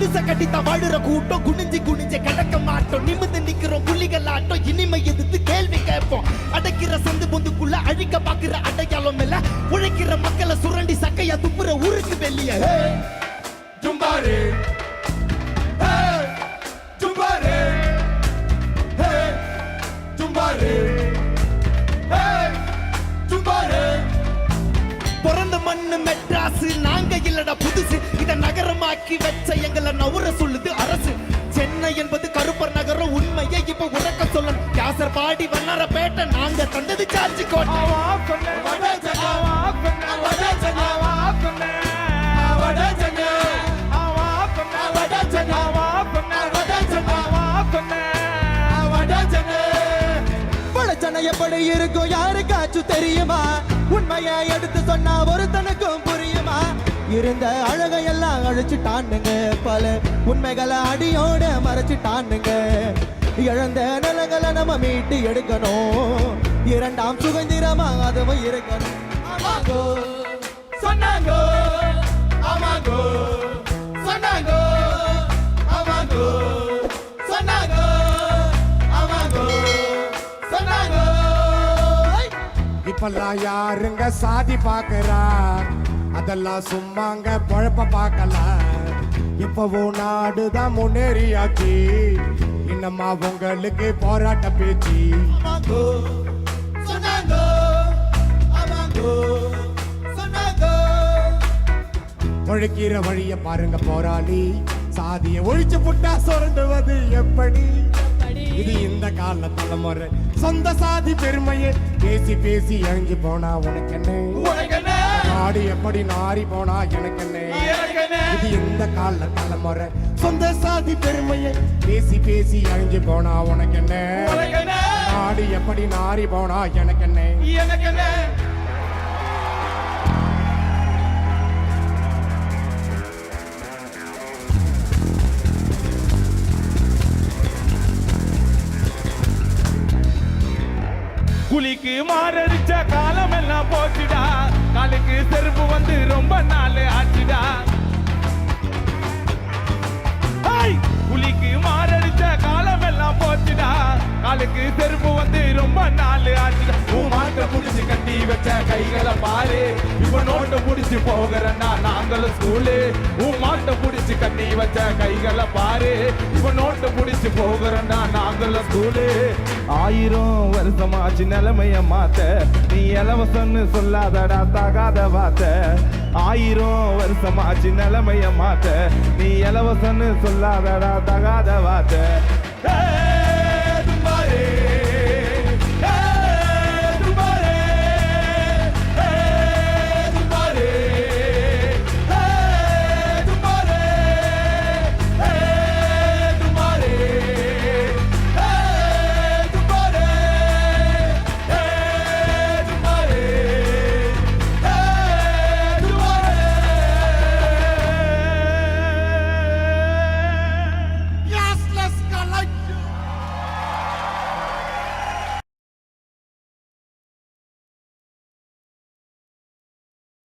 குடிசை கட்டித்த வாடுற கூட்டம் குனிஞ்சு குனிஞ்சு கிடக்க மாட்டோம் நிமிந்து நிக்கிறோம் புலிகள் ஆட்டம் இனிமை எதிர்த்து கேள்வி கேட்போம் அடைக்கிற சந்து பொந்துக்குள்ள அழிக்க பாக்குற அடையாளம் இல்ல உழைக்கிற மக்களை சுரண்டி சக்கையா துப்புற ஊருக்கு வெளியே ஜும்பாரே ஜும்பாரே ஜும்பாரே ஜும்பாரே பிறந்த மண்ணு மெட்ராஸ் நாங்க இல்லடா புதுசு இத நகரமாக்கி வச்ச எங்களை நவுற சொல்லுது அரசு சென்னை என்பது கருப்பர் நகரம் உண்மையை இப்ப உறக்க சொல்லணும் யாசர் பாடி வண்ணார பேட்டை நாங்க தந்தது சார்ஜ் கோட்டை எப்படி இருக்கும் யாருக்காச்சும் தெரியுமா உண்மையை எடுத்து சொன்னா ஒருத்தனுக்கும் புரியுமா இருந்த அழகையெல்லாம் அழிச்சுட்டானுங்க பல உண்மைகளை அடியோட மறைச்சிட்டானுங்க இழந்த நிலங்களை நம்ம மீட்டு எடுக்கணும் இரண்டாம் சுதந்திரமா அதுவும் இருக்கணும் ஆமாங்கோ சொன்னாங்கோ ஆமாங்கோ சொன்னாங்கோ ஆமாங்கோ சொன்னாங்கோ ஆமாங்கோ சொன்னாங்கோ இப்பெல்லாம் யாருங்க சாதி பாக்குறா அதெல்லாம் சும்மாங்க பொழப்ப பார்க்கலாம் இப்பவும் நாடுதான் முன்னேறியாச்சு இன்னமா உங்களுக்கு போராட்ட பேச்சு ஆமாங்கோ சொன்னாங்கோ ஆமாங்கோ சொன்னாங்கோ உழைக்கிற வழிய பாருங்க போராளி சாதிய ஒழிச்சு புட்டா சுரண்டுவது எப்படி இது இந்த கால தலைமுறை சொந்த சாதி பெருமையை பேசி பேசி அழிஞ்சு போனா உனக்கு என்ன நாடு எப்படி நாரி போனா எனக்கு என்ன இது இந்த கால தலைமுறை சொந்த சாதி பெருமையை பேசி பேசி அழிஞ்சு போனா உனக்கு என்ன நாடு எப்படி நாரி போனா எனக்கு என்ன குளிக்கு மாரடிச்ச காலம் எல்லாம் போச்சுடா காலுக்கு செருப்பு வந்து ரொம்ப நாள் ஆச்சுடா குளிக்கு மாரடிச்ச காலம் எல்லாம் போச்சுடா காலுக்கு செருப்பு வந்து ரொம்ப நாள் ஆச்சுடா உன் மாட்டை புடிச்சு கட்டி வச்ச கைகளை பாரு இப்ப நோட்டை புடிச்சு போகிறன்னா நாங்களும் ஸ்கூலு உன் மாட்டை புடிச்சு கட்டி வச்ச கைகளை பாரு இப்ப நோட்டை புடிச்சு போகிறன்னா நாங்களும் ஸ்கூலு 1000 வருஷமாச்சு நிலைமைய மாத்த நீ இலவசன்னு சொல்லாதடா தகாத வார்த்தை 1000 வருஷமாச்சு நிலைமைய மாத்த நீ இலவசன்னு சொல்லாதடா தகாத வார்த்தை